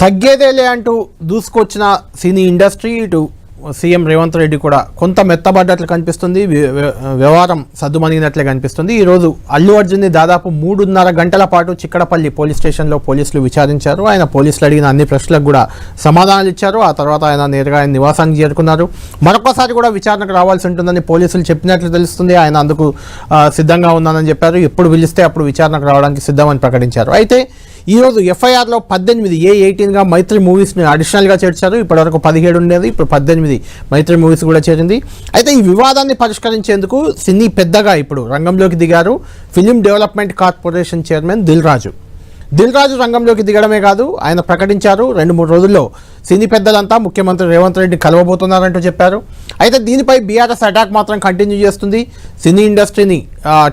తగ్గేదేలే అంటూ దూసుకొచ్చిన cine industry ఇటు సీఎం రేవంత్ రెడ్డి కూడా కొంత మెత్తబడ్డట్లు కనిపిస్తుంది. వ్యవహారం సద్దుమణిగినట్లే కనిపిస్తుంది. ఈరోజు అల్లు అర్జున్ని దాదాపు 3.5 గంటల పాటు చిక్కడపల్లి పోలీస్ స్టేషన్లో పోలీసులు విచారించారు. ఆయన పోలీసులు అడిగిన అన్ని ప్రశ్నలకు కూడా సమాధానాలు ఇచ్చారు. ఆ తర్వాత ఆయన నేరుగా ఆయన నివాసానికి చేరుకున్నారు. మరొకసారి కూడా విచారణకు రావాల్సి ఉంటుందని పోలీసులు చెప్పినట్లు తెలుస్తుంది. ఆయన అందుకు సిద్ధంగా ఉన్నానని చెప్పారు. ఎప్పుడు పిలిస్తే అప్పుడు విచారణకు రావడానికి సిద్ధమని ప్రకటించారు. అయితే ఈరోజు ఎఫ్ఐఆర్లో 18 A18గా మైత్రి మూవీస్ని అడిషనల్గా చేర్చారు. ఇప్పటివరకు 17 ఉండేది, ఇప్పుడు 18 మైత్రి మూవీస్ కూడా చేరింది. అయితే ఈ వివాదాన్ని పరిష్కరించేందుకు సినీ పెద్దగా ఇప్పుడు రంగంలోకి దిగారు film development corporation chairman Dil Raju రంగంలోకి దిగడమే కాదు, ఆయన ప్రకటించారు 2-3 రోజుల్లో సినీ పెద్దలంతా ముఖ్యమంత్రి రేవంత్ రెడ్డి కలవబోతున్నారంటూ చెప్పారు. అయితే దీనిపై బీఆర్ఎస్ అటాక్ మాత్రం కంటిన్యూ చేస్తుంది. సినీ ఇండస్ట్రీని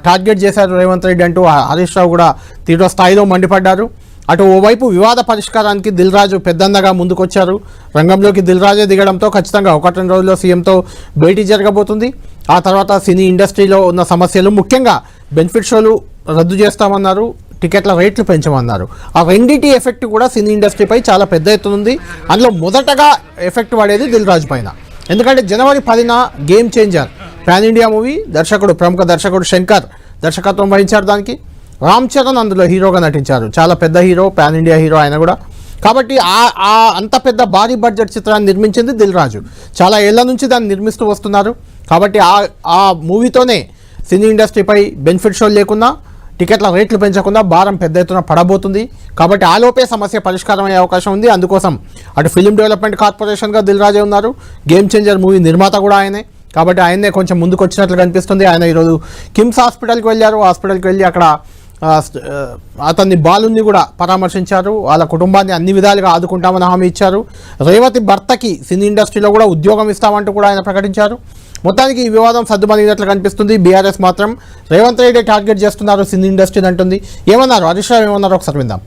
టార్గెట్ చేశారు రేవంత్ రెడ్డి అంటూ హరీష్ రావు కూడా తీవ్ర స్థాయిలో మండిపడ్డారు. అటు ఓవైపు వివాద పరిష్కారానికి దిల్ రాజు పెద్దందగా ముందుకొచ్చారు. రంగంలోకి దిల్ రాజే దిగడంతో ఖచ్చితంగా 1-2 రోజుల్లో సీఎంతో భేటీ జరగబోతుంది. ఆ తర్వాత సినీ ఇండస్ట్రీలో ఉన్న సమస్యలు, ముఖ్యంగా బెనిఫిట్ షోలు రద్దు చేస్తామన్నారు, టికెట్ల రేట్లు పెంచమన్నారు. ఆ రెండింటి ఎఫెక్ట్ కూడా సినీ ఇండస్ట్రీపై చాలా పెద్ద ఎత్తున ఉంది. అందులో మొదటగా ఎఫెక్ట్ పడేది దిల్ రాజు పైన. ఎందుకంటే జనవరి 10న game changer pan India movie ప్రముఖ దర్శకుడు శంకర్ దర్శకత్వం వహించారు. దానికి రామ్ చరణ్ అందులో హీరోగా నటించారు. చాలా పెద్ద హీరో, పాన్ ఇండియా హీరో ఆయన కూడా. కాబట్టి అంత పెద్ద భారీ బడ్జెట్ చిత్రాన్ని నిర్మించింది దిల్ రాజు. చాలా ఏళ్ల నుంచి దాన్ని నిర్మిస్తూ వస్తున్నారు. కాబట్టి ఆ మూవీతోనే సినీ ఇండస్ట్రీపై బెనిఫిట్ షోలు లేకున్నా, టికెట్ల రేట్లు పెంచకుండా భారం పెద్ద ఎత్తున పడబోతుంది. కాబట్టి ఆలోపే సమస్య పరిష్కారం అయ్యే అవకాశం ఉంది. అందుకోసం అటు ఫిలిం డెవలప్మెంట్ కార్పొరేషన్గా దిల్ రాజే ఉన్నారు, గేమ్ చేంజర్ మూవీ నిర్మాత కూడా ఆయనే. కాబట్టి ఆయనే కొంచెం ముందుకు వచ్చినట్లు కనిపిస్తుంది. ఆయన ఈరోజు కిమ్స్ హాస్పిటల్కి వెళ్ళారు. హాస్పిటల్కి వెళ్ళి అక్కడ అతన్ని బాలుని కూడా పరామర్శించారు. వాళ్ళ కుటుంబాన్ని అన్ని విధాలుగా ఆదుకుంటామని హామీ ఇచ్చారు. రేవతి భర్తకి సినీ ఇండస్ట్రీలో కూడా ఉద్యోగం ఇస్తామంటూ కూడా ఆయన ప్రకటించారు. మొత్తానికి ఈ వివాదం సద్దుమణిగినట్లు కనిపిస్తుంది. బీఆర్ఎస్ మాత్రం రేవంత్ రెడ్డి టార్గెట్ చేస్తున్నారు సినీ ఇండస్ట్రీని అంటుంది. ఏమన్నారు హరీష్ రావు, ఏమన్నారు ఒకసారి విందాం.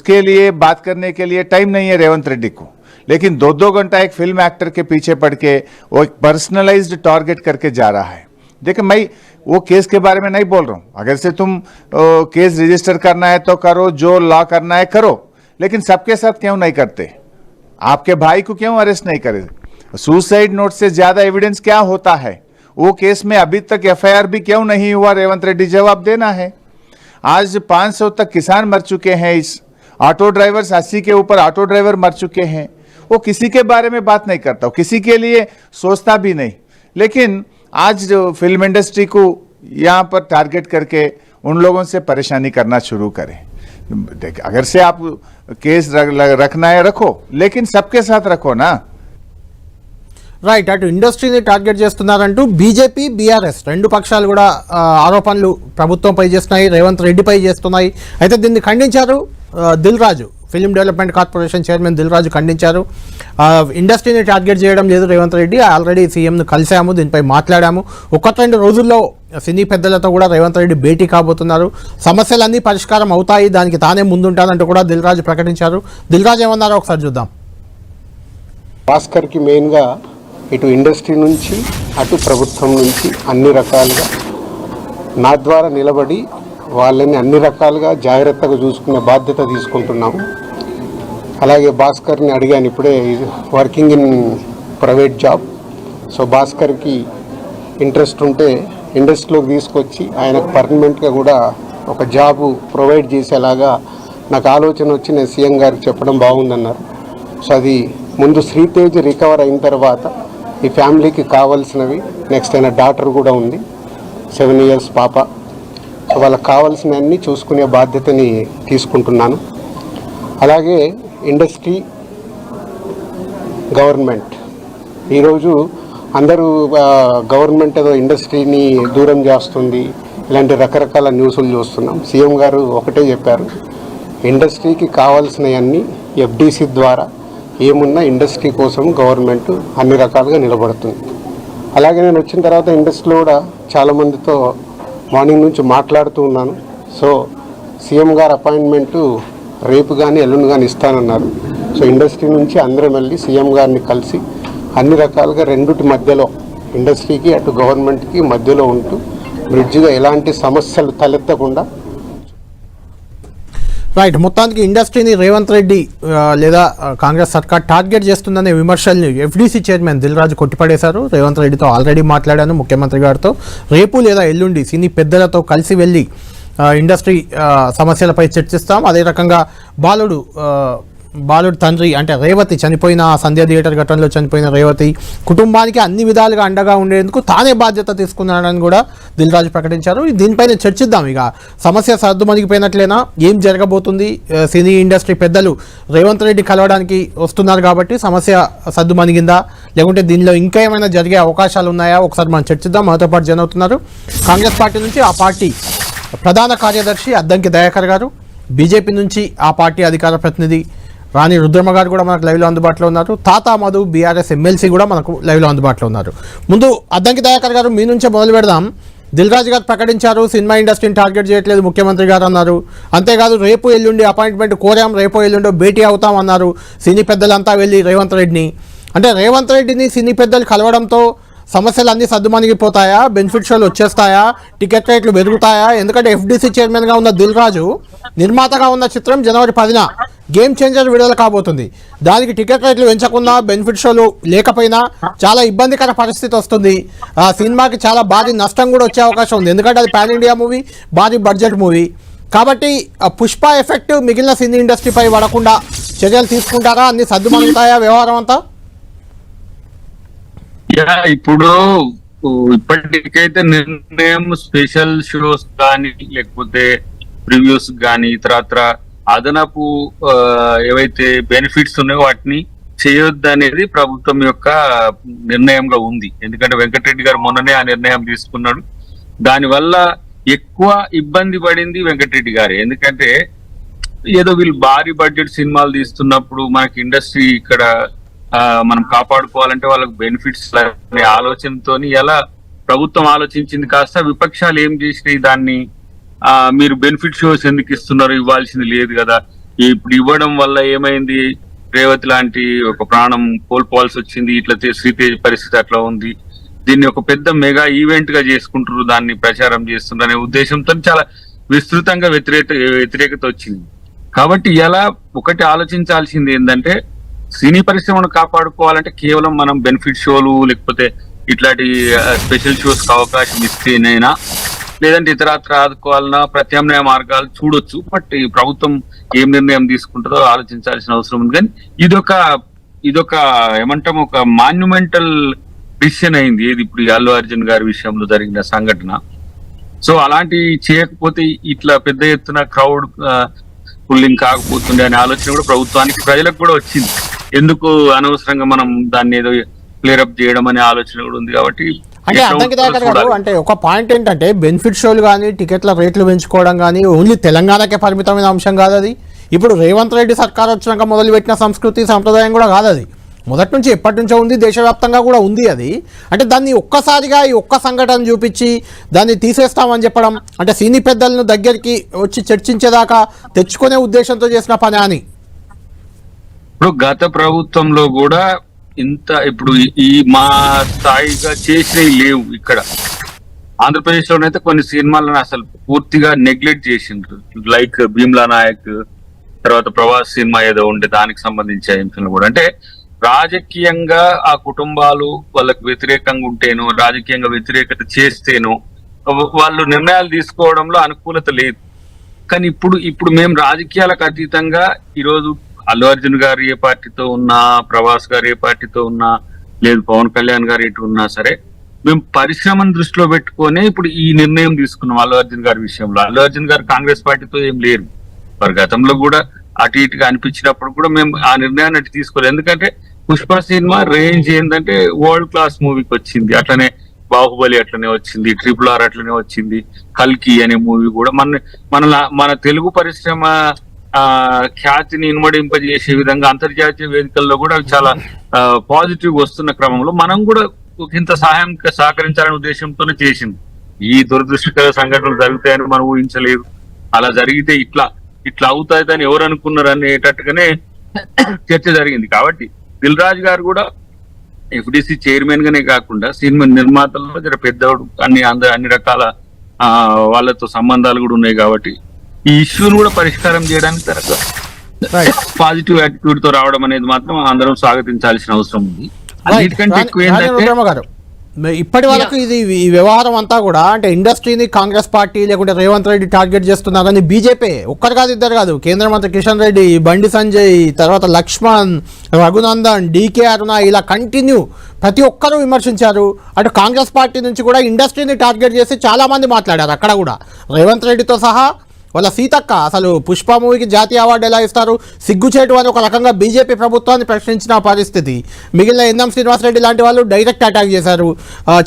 के लिए बात करने के लिए टाइम नहीं है रेवंत रेड्डी को, लेकिन 2-2 घंटा एक फिल्म एक्टर के पीछे पड़ के वो एक पर्सनलाइज्ड टारगेट करके जा रहा है. देखिए, मैं वो केस के बारे में नहीं बोल रहा हूं. अगर से तुम केस रजिस्टर करना है तो करो, जो लॉ करना है करो, लेकिन सबके साथ क्यों नहीं करते? आपके भाई को क्यों अरेस्ट नहीं करे? सुसाइड नोट से ज्यादा एविडेंस क्या होता है? वो केस में अभी तक एफआईआर भी क्यों नहीं हुआ? रेवंत रेड्डी जवाब देना है. आज 500 तक किसान मर चुके हैं. इस ऑटो ड्राइवर्स 80 के ऊपर ऑटो ड्राइवर मर चुके हैं. वो किसी के बारे में बात नहीं करता, किसी के लिए सोचता भी नहीं. लेकिन आज जो फिल्म इंडस्ट्री को यहाँ पर टारगेट करके उन लोगों से परेशानी करना शुरू करें. अगर से आप केस रखना है रखो, लेकिन सबके साथ रखो ना. రైట్, అటు ఇండస్ట్రీని టార్గెట్ చేస్తున్నారంటూ బీజేపీ, బీఆర్ఎస్ రెండు పక్షాలు కూడా ఆరోపణలు ప్రభుత్వంపై చేస్తున్నాయి, రేవంత్ రెడ్డిపై చేస్తున్నాయి. అయితే దీన్ని ఖండించారు Dil Raju. Film development corporation chairman Dil Raju ఖండించారు. ఇండస్ట్రీని టార్గెట్ చేయడం లేదు రేవంత్ రెడ్డి, ఆల్రెడీ సీఎంను కలిసాము, దీనిపై మాట్లాడాము. 1-2 రోజుల్లో సినీ పెద్దలతో కూడా రేవంత్ రెడ్డి భేటీ కాబోతున్నారు. సమస్యలన్నీ పరిష్కారం అవుతాయి, దానికి తానే ముందుంటానంటూ కూడా దిల్ రాజు ప్రకటించారు. దిల్ రాజు ఏమన్నారో ఒకసారి చూద్దాం. భాస్కర్కి మెయిన్గా ఇటు ఇండస్ట్రీ నుంచి అటు ప్రభుత్వం నుంచి అన్ని రకాలుగా నా ద్వారా నిలబడి వాళ్ళని అన్ని రకాలుగా జాగ్రత్తగా చూసుకునే బాధ్యత తీసుకుంటున్నాము. అలాగే భాస్కర్ని అడిగాను ఇప్పుడే, working in private job. So భాస్కర్కి ఇంట్రెస్ట్ ఉంటే ఇండస్ట్రీలోకి తీసుకొచ్చి ఆయనకు పర్మనెంట్గా కూడా ఒక జాబు ప్రొవైడ్ చేసేలాగా నాకు ఆలోచన వచ్చి నేను సీఎం గారికి చెప్పడం బాగుందన్నారు. సో అది ముందు శ్రీతేజ్ రికవర్ అయిన తర్వాత ఈ ఫ్యామిలీకి కావాల్సినవి, నెక్స్ట్ అయిన డాటర్ కూడా ఉంది, 7 years పాప. సో వాళ్ళకి కావాల్సినవన్నీ చూసుకునే బాధ్యతని తీసుకుంటున్నాను. అలాగే ఇండస్ట్రీ, గవర్నమెంట్, ఈరోజు అందరూ గవర్నమెంట్ ఏదో ఇండస్ట్రీని దూరం చేస్తుంది, ఇలాంటి రకరకాల న్యూస్లు చూస్తున్నాం. సీఎం గారు ఒకటే చెప్పారు, ఇండస్ట్రీకి కావాల్సినవన్నీ ఎఫ్డీసీ ద్వారా ఏమున్నా ఇండస్ట్రీ కోసం గవర్నమెంట్ అన్ని రకాలుగా నిలబడుతుంది. అలాగే నేను వచ్చిన తర్వాత ఇండస్ట్రీలో కూడా చాలామందితో మార్నింగ్ నుంచి మాట్లాడుతూ ఉన్నాను. సో సీఎం గారు అపాయింట్మెంటు రేపు కానీ ఎల్లుండి కానీ ఇస్తానన్నారు. సో ఇండస్ట్రీ నుంచి అందరం వెళ్ళి సీఎం గారిని కలిసి అన్ని రకాలుగా రెండుటి మధ్యలో, ఇండస్ట్రీకి అటు గవర్నమెంట్కి మధ్యలో ఉంటూ బ్రిడ్జ్గా ఎలాంటి సమస్యలు తలెత్తకుండా రైట్, మొత్తానికి ఇండస్ట్రీని రేవంత్ రెడ్డి లేదా కాంగ్రెస్ సర్కార్ టార్గెట్ చేస్తుందనే విమర్శల్ని ఎఫ్డీసీ చైర్మన్ దిల్ రాజు కొట్టిపడేశారు. రేవంత్ రెడ్డితో ఆల్రెడీ మాట్లాడాను ముఖ్యమంత్రి గారితో, రేపు లేదా ఎల్లుండి సినీ పెద్దలతో కలిసి వెళ్ళి ఇండస్ట్రీ సమస్యలపై చర్చిస్తాం. అదే రకంగా బాలుడు తండ్రి అంటే రేవతి చనిపోయిన సంధ్య థియేటర్ ఘటనలో చనిపోయిన రేవతి కుటుంబానికి అన్ని విధాలుగా అండగా ఉండేందుకు తానే బాధ్యత తీసుకున్నాడని కూడా దిల్ రాజు ప్రకటించారు. దీనిపైన చర్చిద్దాం. ఇక సమస్య సర్దుమణిగిపోయినట్లేనా, ఏం జరగబోతుంది, సినీ ఇండస్ట్రీ పెద్దలు రేవంత్ రెడ్డి కలవడానికి వస్తున్నారు కాబట్టి సమస్య సర్దుమణిగిందా, లేకుంటే దీనిలో ఇంకా ఏమైనా జరిగే అవకాశాలు ఉన్నాయా, ఒకసారి మనం చర్చిద్దాం. మనతో పాటు జన అవుతున్నారు కాంగ్రెస్ పార్టీ నుంచి ఆ పార్టీ ప్రధాన కార్యదర్శి అద్దంకి దయాకర్ గారు, బీజేపీ నుంచి ఆ పార్టీ అధికార ప్రతినిధి రాణి రుద్రమ్మ గారు కూడా మనకు లైవ్లో అందుబాటులో ఉన్నారు. తాతా మధు బీఆర్ఎస్ ఎమ్మెల్సీ కూడా మనకు లైవ్లో అందుబాటులో ఉన్నారు. ముందు అద్దంకి దయాకర్ గారు మీ నుంచే మొదలు పెడదాం. దిల్ రాజు గారు ప్రకటించారు సినిమా ఇండస్ట్రీని టార్గెట్ చేయట్లేదు ముఖ్యమంత్రి గారు అన్నారు. అంతేకాదు రేపు ఎల్లుండి అపాయింట్మెంట్ కోరాం, రేపు ఎల్లుండో భేటీ అవుతాం అన్నారు సినీ పెద్దలంతా వెళ్ళి రేవంత్ రెడ్డిని. అంటే రేవంత్ రెడ్డిని సినీ పెద్దలు కలవడంతో సమస్యలు అన్నీ సర్దుమణిగిపోతాయా, బెనిఫిట్ షోలు వచ్చేస్తాయా, టికెట్ రేట్లు పెరుగుతాయా? ఎందుకంటే ఎఫ్డీసీ చైర్మన్గా ఉన్న దిల్ రాజు నిర్మాతగా ఉన్న చిత్రం జనవరి 10న గేమ్ చేంజర్ విడుదల కాబోతుంది. దానికి టికెట్ రేట్లు పెంచకుండా బెనిఫిట్ షోలు లేకపోయినా చాలా ఇబ్బందికర పరిస్థితి వస్తుంది. ఆ సినిమాకి చాలా భారీ నష్టం కూడా వచ్చే అవకాశం ఉంది, ఎందుకంటే అది పాన్ ఇండియా మూవీ, భారీ బడ్జెట్ మూవీ. కాబట్టి పుష్ప ఎఫెక్ట్ మిగిలిన సినీ ఇండస్ట్రీపై పడకుండా చర్యలు తీసుకుంటారా, అన్ని సర్దుమణుగుతాయా వ్యవహారం అంతా? ఇప్పుడు ఇప్పటికైతే నిర్ణయం స్పెషల్ షోస్ కానీ లేకపోతే ప్రివ్యూస్ కానీ తర్వాత అదనపు ఏవైతే బెనిఫిట్స్ ఉన్నాయో వాటిని చేయొద్దు అనేది ప్రభుత్వం యొక్క నిర్ణయంగా ఉంది. ఎందుకంటే వెంకటరెడ్డి గారు మొన్ననే ఆ నిర్ణయం తీసుకున్నాడు. దానివల్ల ఎక్కువ ఇబ్బంది పడింది వెంకటరెడ్డి గారు. ఎందుకంటే ఏదో వీళ్ళు భారీ బడ్జెట్ సినిమాలు తీస్తున్నప్పుడు మనకి ఇండస్ట్రీ ఇక్కడ మనం కాపాడుకోవాలంటే వాళ్ళకి బెనిఫిట్స్ అనే ఆలోచనతో ఎలా ప్రభుత్వం ఆలోచించింది కాస్త విపక్షాలు ఏం చేసినాయి, దాన్ని మీరు బెనిఫిట్ షోస్ ఎందుకు ఇస్తున్నారు, ఇవ్వాల్సింది లేదు కదా. ఇప్పుడు ఇవ్వడం వల్ల ఏమైంది, రేవతి లాంటి ఒక ప్రాణం కోల్పోవాల్సి వచ్చింది, ఇట్లా శ్రీతేజ్ పరిస్థితి అట్లా ఉంది, దీన్ని ఒక పెద్ద మెగా ఈవెంట్ గా చేసుకుంటారు, దాన్ని ప్రచారం చేస్తున్నారు అనే ఉద్దేశంతో చాలా విస్తృతంగా వ్యతిరేకత వచ్చింది. కాబట్టి ఎలా ఒకటి ఆలోచించాల్సింది ఏంటంటే సినీ పరిశ్రమను కాపాడుకోవాలంటే కేవలం మనం బెనిఫిట్ షోలు లేకపోతే ఇట్లాంటి స్పెషల్ షోస్ కి అవకాశం ఇస్తేనైనా, లేదంటే ఇతరత్ర ఆదుకోవాలన్నా ప్రత్యామ్నాయ మార్గాలు చూడొచ్చు. బట్ ఈ ప్రభుత్వం ఏం నిర్ణయం తీసుకుంటుందో ఆలోచించాల్సిన అవసరం ఉంది. కానీ ఇదొక ఏమంటాం, ఒక మాన్యుమెంటల్ డిసిషన్ అయింది ఏది ఇప్పుడు అల్లు అర్జున్ గారి విషయంలో జరిగిన సంఘటన. సో అలాంటి చేయకపోతే ఇట్లా పెద్ద ఎత్తున క్రౌడ్ పుల్లింగ్ కాకపోతుండే అనే ఆలోచన కూడా ప్రభుత్వానికి ప్రజలకు కూడా వచ్చింది. ఎందుకు అనవసరంగా మనం దాన్ని ఏదో క్లియరప్ చేయడం అనే ఆలోచన కూడా ఉంది. కాబట్టి అంటే అద్దంకి దయాకర్ గారు, అంటే ఒక పాయింట్ ఏంటంటే బెనిఫిట్ షోలు కానీ టికెట్ల రేట్లు పెంచుకోవడం కానీ ఓన్లీ తెలంగాణకే పరిమితమైన అంశం కాదు అది. ఇప్పుడు రేవంత్ రెడ్డి సర్కార్ వచ్చినాక మొదలుపెట్టిన సంస్కృతి సంప్రదాయం కూడా కాదు అది. మొదటి నుంచి ఎప్పటి నుంచో ఉంది, దేశవ్యాప్తంగా కూడా ఉంది అది. అంటే దాన్ని ఒక్కసారిగా ఈ ఒక్క సంఘటన చూపించి దాన్ని తీసేస్తామని చెప్పడం అంటే సినీ పెద్దలను దగ్గరికి వచ్చి చర్చించేదాకా తెచ్చుకునే ఉద్దేశంతో చేసిన పని అని. ఇప్పుడు గత ప్రభుత్వంలో కూడా ఇప్పుడు ఈ మా స్థాయిగా చేసినవి లేవు. ఇక్కడ ఆంధ్రప్రదేశ్ లోనైతే కొన్ని సినిమాలను అసలు పూర్తిగా నెగ్లెక్ట్ చేసిండ్రు. లైక్ భీమ్లా నాయక్, తర్వాత ప్రభాస్ సినిమా ఏదో ఉండే దానికి సంబంధించిన అంశాలు కూడా. అంటే రాజకీయంగా ఆ కుటుంబాలు వాళ్ళకు వ్యతిరేకంగా ఉంటేనో, రాజకీయంగా వ్యతిరేకత చేస్తేనో వాళ్ళు నిర్ణయాలు తీసుకోవడంలో అనుకూలత లేదు. కానీ ఇప్పుడు మేము రాజకీయాలకు అతీతంగా ఈరోజు అల్లు అర్జున్ గారు ఏ పార్టీతో ఉన్నా, ప్రభాస్ గారు ఏ పార్టీతో ఉన్నా, లేదు పవన్ కళ్యాణ్ గారు ఎటు ఉన్నా సరే మేము పరిశ్రమను దృష్టిలో పెట్టుకునే ఇప్పుడు ఈ నిర్ణయం తీసుకున్నాం. అల్లు అర్జున్ గారి విషయంలో అల్లు అర్జున్ గారు కాంగ్రెస్ పార్టీతో ఏం లేరు. వారి గతంలో కూడా అటు ఇటుగా అనిపించినప్పుడు కూడా మేము ఆ నిర్ణయాన్ని అటు తీసుకోలేదు. ఎందుకంటే పుష్ప సినిమా రేంజ్ ఏంటంటే వరల్డ్ క్లాస్ మూవీకి వచ్చింది. అట్లనే బాహుబలి అట్లనే వచ్చింది, RRR అట్లనే వచ్చింది, కల్కి అనే మూవీ కూడా మన తెలుగు పరిశ్రమ ఖ్యాతిని ఇనుమడింపజేసే విధంగా అంతర్జాతీయ వేదికల్లో కూడా చాలా పాజిటివ్ వస్తున్న క్రమంలో మనం కూడా ఇంత సహకరించాలనే ఉద్దేశంతోనే చేసింది. ఈ దురదృష్టకర సంఘటనలు జరుగుతాయని మనం ఊహించలేదు. అలా జరిగితే ఇట్లా అవుతాయని ఎవరు అనుకున్నారు అనేటట్టుగానే చర్చ జరిగింది. కాబట్టి దిల్ రాజు గారు కూడా ఎఫ్డిసి చైర్మన్ గానే కాకుండా సినిమా నిర్మాతల్లో జర పెద్దవాడు, అన్ని రకాల వాళ్ళతో సంబంధాలు కూడా ఉన్నాయి. కాబట్టి ఈ ఇష్యూని కూడా పరిష్కారం చేయడానికి పాజిటివ్ యాటిట్యూడ్ తో రావడం అనేది మాత్రం అందరం స్వాగతించాల్సిన అవసరం ఉంది. అన్నిటికంటే ఎక్కువ ఏంటంటే ఇప్పటి వరకు ఇది ఈ వ్యవహారం అంతా కూడా అంటే ఇండస్ట్రీని కాంగ్రెస్ పార్టీ లేకుంటే రేవంత్ రెడ్డి టార్గెట్ చేస్తున్నారని బీజేపీ ఒక్కరు కాదు ఇద్దరు కాదు, కేంద్ర మంత్రి కిషన్ రెడ్డి, బండి సంజయ్, తర్వాత లక్ష్మణ్, రఘునందన్, డీకే అరుణ ఇలా కంటిన్యూ ప్రతి ఒక్కరూ విమర్శించారు. అటు కాంగ్రెస్ పార్టీ నుంచి కూడా ఇండస్ట్రీని టార్గెట్ చేసి చాలామంది మాట్లాడారు. అక్కడ కూడా రేవంత్ రెడ్డితో సహా వాళ్ళ సీతక్క అసలు పుష్ప మూవీకి జాతీయ అవార్డు ఎలా ఇస్తారు, సిగ్గుచేటు అని ఒక రకంగా బీజేపీ ప్రభుత్వాన్ని ప్రశ్నించిన పరిస్థితి. మిగిలిన ఎన్ఎం శ్రీనివాసరెడ్డి లాంటి వాళ్ళు డైరెక్ట్ అటాక్ చేశారు,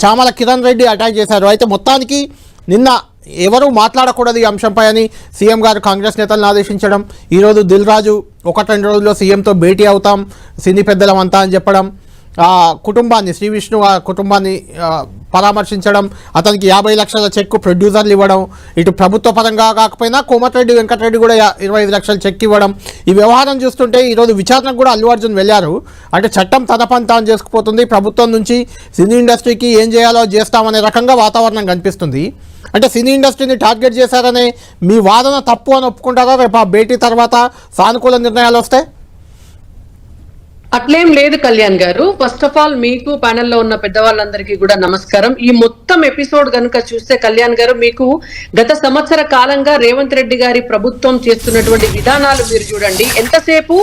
చామల కిరణ్ రెడ్డి అటాక్ చేశారు. అయితే మొత్తానికి నిన్న ఎవరు మాట్లాడకూడదు ఈ అంశంపై అని సీఎం గారు కాంగ్రెస్ నేతలను ఆదేశించడం, ఈరోజు దిల్ రాజు 1-2 రోజుల్లో సీఎంతో భేటీ అవుతాం సినీ పెద్దలమంతా అని చెప్పడం, ఆ కుటుంబాన్ని శ్రీ విష్ణు ఆ కుటుంబాన్ని పరామర్శించడం, అతనికి 50 లక్షల చెక్కు ప్రొడ్యూసర్లు ఇవ్వడం, ఇటు ప్రభుత్వ పరంగా కాకపోయినా కోమటిరెడ్డి వెంకటరెడ్డి కూడా 25 లక్షల చెక్ ఇవ్వడం. ఈ వ్యవహారం చూస్తుంటే ఈరోజు విచారణకు కూడా అల్లు అర్జున్ వెళ్ళారు. అంటే చట్టం తన పని తాను చేసుకుపోతుంది, ప్రభుత్వం నుంచి సినీ ఇండస్ట్రీకి ఏం చేయాలో చేస్తామనే రకంగా వాతావరణం కనిపిస్తుంది. అంటే సినీ ఇండస్ట్రీని టార్గెట్ చేశారనే మీ వాదన తప్పు అని ఒప్పుకుంటారా రేపు ఆ భేటీ తర్వాత సానుకూల నిర్ణయాలు వస్తాయి? అట్లేం లేదు కళ్యాణ్ గారు. ఫస్ట్ ఆఫ్ ఆల్ మీకు ప్యానెల్లో ఉన్న పెద్దవాళ్ళందరికీ కూడా నమస్కారం. ఈ మొత్తం ఎపిసోడ్ కనుక చూస్తే కళ్యాణ్ గారు, మీకు గత సంవత్సర కాలంగా రేవంత్ రెడ్డి గారి ప్రభుత్వం చేస్తున్నటువంటి విధానాలు మీరు చూడండి. ఎంతసేపు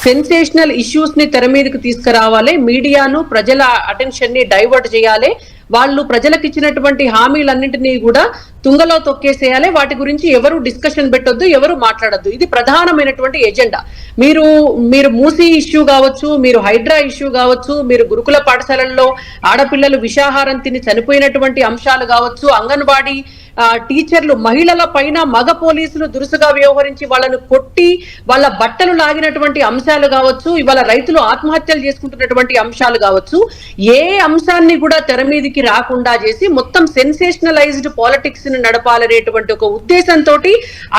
సెన్సేషనల్ ఇష్యూస్ ని తెర మీదకి తీసుకురావాలి, మీడియాను ప్రజల అటెన్షన్ ని డైవర్ట్ చేయాలి, వాళ్ళు ప్రజలకు ఇచ్చినటువంటి హామీలన్నింటినీ కూడా తుంగలో తొక్కేసేయాలి, వాటి గురించి ఎవరు డిస్కషన్ పెట్టొద్దు, ఎవరు మాట్లాడొద్దు. ఇది ప్రధానమైనటువంటి ఎజెండా. మీరు మూసీ ఇష్యూ కావచ్చు, మీరు హైడ్రా ఇష్యూ కావచ్చు, మీరు గురుకుల పాఠశాలల్లో ఆడపిల్లలు విషాహారం తిని చనిపోయినటువంటి అంశాలు కావచ్చు, అంగన్వాడీ టీచర్లు మహిళల పైన మగ పోలీసులు దురుసుగా వ్యవహరించి వాళ్ళను కొట్టి వాళ్ళ బట్టలు లాగినటువంటి అంశాలు కావచ్చు, ఇవాళ రైతులు ఆత్మహత్యలు చేసుకుంటున్నటువంటి అంశాలు కావచ్చు, ఏ అంశాన్ని కూడా తెర మీదకి రాకుండా చేసి మొత్తం సెన్సేషనలైజ్డ్ పాలిటిక్స్ ని నడపాలనేటువంటి ఒక ఉద్దేశంతో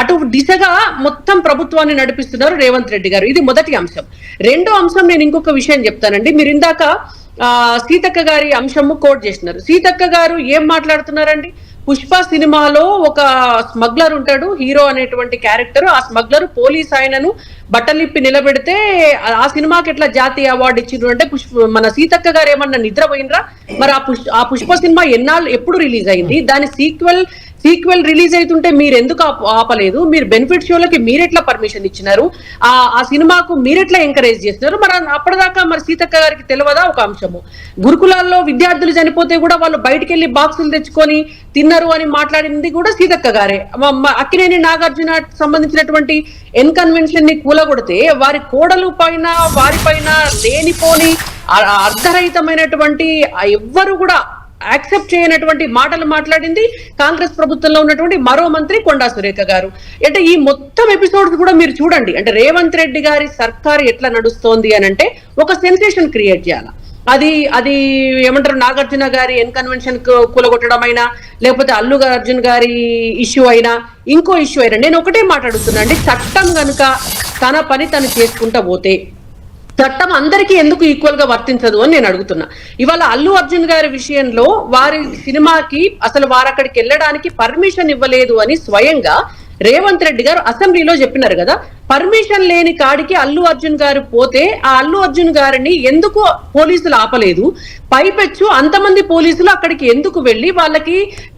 అటు దిశగా మొత్తం ప్రభుత్వాన్ని నడిపిస్తున్నారు రేవంత్ రెడ్డి గారు. ఇది మొదటి అంశం. రెండో అంశం నేను ఇంకొక విషయం చెప్తానండి. మీరు ఇందాక సీతక్క గారి అంశము కోట్ చేసినారు. సీతక్క గారు ఏం మాట్లాడుతున్నారండి? పుష్ప సినిమాలో ఒక స్మగ్లర్ ఉంటాడు, హీరో అనేటువంటి క్యారెక్టర్. ఆ స్మగ్లర్ పోలీస్ ఆయనను బట్టలిప్పి నిలబెడితే ఆ సినిమాకి ఎట్లా జాతీయ అవార్డు ఇచ్చిండ్రు అంటే మన సీతక్క గారు ఏమన్నా నిద్రపోయినరా? మరి ఆ పుష్ప సినిమా ఎప్పుడు రిలీజ్ అయింది? దాని సీక్వెల్ రిలీజ్ అవుతుంటే మీరు ఎందుకు ఆపలేదు? మీరు బెనిఫిట్ షోలకి మీరెట్లా పర్మిషన్ ఇచ్చినారు? ఆ సినిమాకు మీరెట్లా ఎంకరేజ్ చేస్తున్నారు? మరి అప్పటిదాకా మరి సీతక్క గారికి తెలియదా? ఒక అంశము, గురుకులాల్లో విద్యార్థులు చనిపోతే కూడా వాళ్ళు బయటికి వెళ్ళి బాక్సులు తెచ్చుకొని తిన్నారు అని మాట్లాడింది కూడా సీతక్క గారే. అక్కినేని నాగార్జున సంబంధించినటువంటి కన్వెన్షన్ ని కూలగొడితే వారి కోడలు పైన వారిపైన లేనిపోని అర్ధరహితమైనటువంటి ఎవ్వరు కూడా యాక్సెప్ట్ చేయనటువంటి మాటలు మాట్లాడింది కాంగ్రెస్ ప్రభుత్వంలో ఉన్నటువంటి మరో మంత్రి కొండా సురేఖ గారు. అంటే ఈ మొత్తం ఎపిసోడ్స్ కూడా మీరు చూడండి. అంటే రేవంత్ రెడ్డి గారి సర్కారు ఎట్లా నడుస్తోంది అని అంటే ఒక సెన్సేషన్ క్రియేట్ చేయాలి. అది ఏమంటారు, నాగార్జున గారి కన్వెన్షన్ కూలగొట్టడం అయినా, లేకపోతే అల్లు అర్జున్ గారి ఇష్యూ అయినా, ఇంకో ఇష్యూ అయినా, నేను ఒకటే మాట్లాడుతున్నా అండి. చట్టం కనుక తన పని తను చేసుకుంటా పోతే చట్టం అందరికీ ఎందుకు ఈక్వల్ గా వర్తించదు అని నేను అడుగుతున్నా. ఇవాళ అల్లు అర్జున్ గారి విషయంలో వారి సినిమాకి అసలు వారు అక్కడికి వెళ్ళడానికి పర్మిషన్ ఇవ్వలేదు అని స్వయంగా రేవంత్ రెడ్డి గారు అసెంబ్లీలో చెప్పినారు కదా. పర్మిషన్ లేని కాడికి అల్లు అర్జున్ గారు పోతే ఆ అల్లు అర్జున్ గారిని ఎందుకు పోలీసులు ఆపలేదు? పైపెచ్చు అంతమంది పోలీసులు అక్కడికి ఎందుకు వెళ్ళి వాళ్ళకి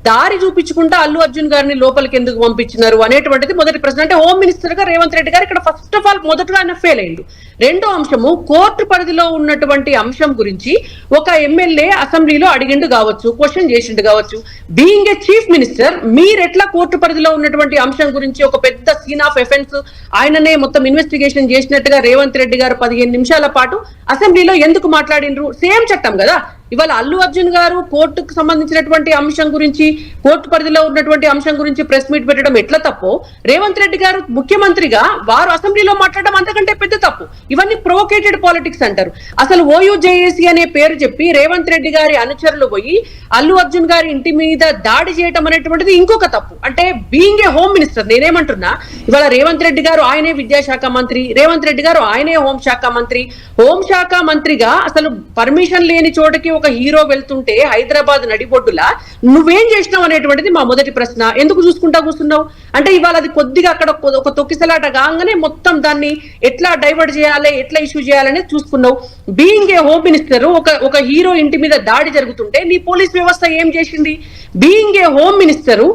దారి చూపించుకుంటా అల్లు అర్జున్ గారిని లోపలికి ఎందుకు పంపించినారు అనేటువంటిది మొదటి ప్రశ్న. అంటే హోమ్ మినిస్టర్ గా రేవంత్ రెడ్డి గారు ఇక్కడ ఫస్ట్ ఆఫ్ ఆల్ మొదటగా ఆయన ఫెయిల్ అయ్యిండు. రెండో అంశము, కోర్టు పరిధిలో ఉన్నటువంటి అంశం గురించి ఒక ఎమ్మెల్యే అసెంబ్లీలో అడిగిండు కావచ్చు, క్వశ్చన్ చేసిండు కావచ్చు. బీయింగ్ ఏ చీఫ్ మినిస్టర్ మీరెట్లా కోర్టు పరిధిలో ఉన్నటువంటి అంశం గురించి ఒక పెద్ద సీన్ ఆఫ్ ఎఫెన్స్ ఆయననే మొత్తం ఇన్వెస్టిగేషన్ చేసినట్టుగా రేవంత్ రెడ్డి గారు 15 నిమిషాల పాటు అసెంబ్లీలో ఎందుకు మాట్లాడినరు? సేమ్ చట్టం కదా. ఇవాళ అల్లు అర్జున్ గారు కోర్టుకు సంబంధించినటువంటి అంశం గురించి, కోర్టు పరిధిలో ఉన్నటువంటి అంశం గురించి ప్రెస్ మీట్ పెట్టడం ఎట్లా తప్పో, రేవంత్ రెడ్డి గారు ముఖ్యమంత్రిగా వారు అసెంబ్లీలో మాట్లాడడం అంతకంటే పెద్ద తప్పు. ఇవన్నీ ప్రొవోకేటెడ్ పాలిటిక్స్ అంటారు. అసలు ఓయూజేఏసీ అనే పేరు చెప్పి రేవంత్ రెడ్డి గారి అనుచరులు పోయి అల్లు అర్జున్ గారి ఇంటి మీద దాడి చేయడం అనేటువంటిది ఇంకొక తప్పు. అంటే బీయింగ్ ఏ హోమ్ మినిస్టర్ నేనేమంటున్నా, ఇవాళ రేవంత్ రెడ్డి గారు ఆయనే విద్యాశాఖ మంత్రి, రేవంత్ రెడ్డి గారు ఆయనే హోంశాఖ మంత్రి. హోంశాఖ మంత్రిగా అసలు పర్మిషన్ లేని చోటకి ఒక ఒక హీరో వెళ్తుంటే హైదరాబాద్ నడిబొడ్డులా నువ్వేం చేసినావు అనేటువంటిది మా మొదటి ప్రశ్న. ఎందుకు చూసుకుంటా కూర్చున్నావు అంటే ఇవాళ అది కొద్దిగా అక్కడ ఒక తొక్కిసలాట కాగానే మొత్తం దాన్ని ఎట్లా డైవర్ట్ చేయాలి, ఎట్లా ఇష్యూ చేయాలనే చూసుకున్నావు. బీయింగ్ ఏ హోమ్ మినిస్టర్ ఒక హీరో ఇంటి మీద దాడి జరుగుతుంటే నీ పోలీస్ వ్యవస్థ ఏం చేసింది? బీయింగ్ ఏ హోమ్ మినిస్టర్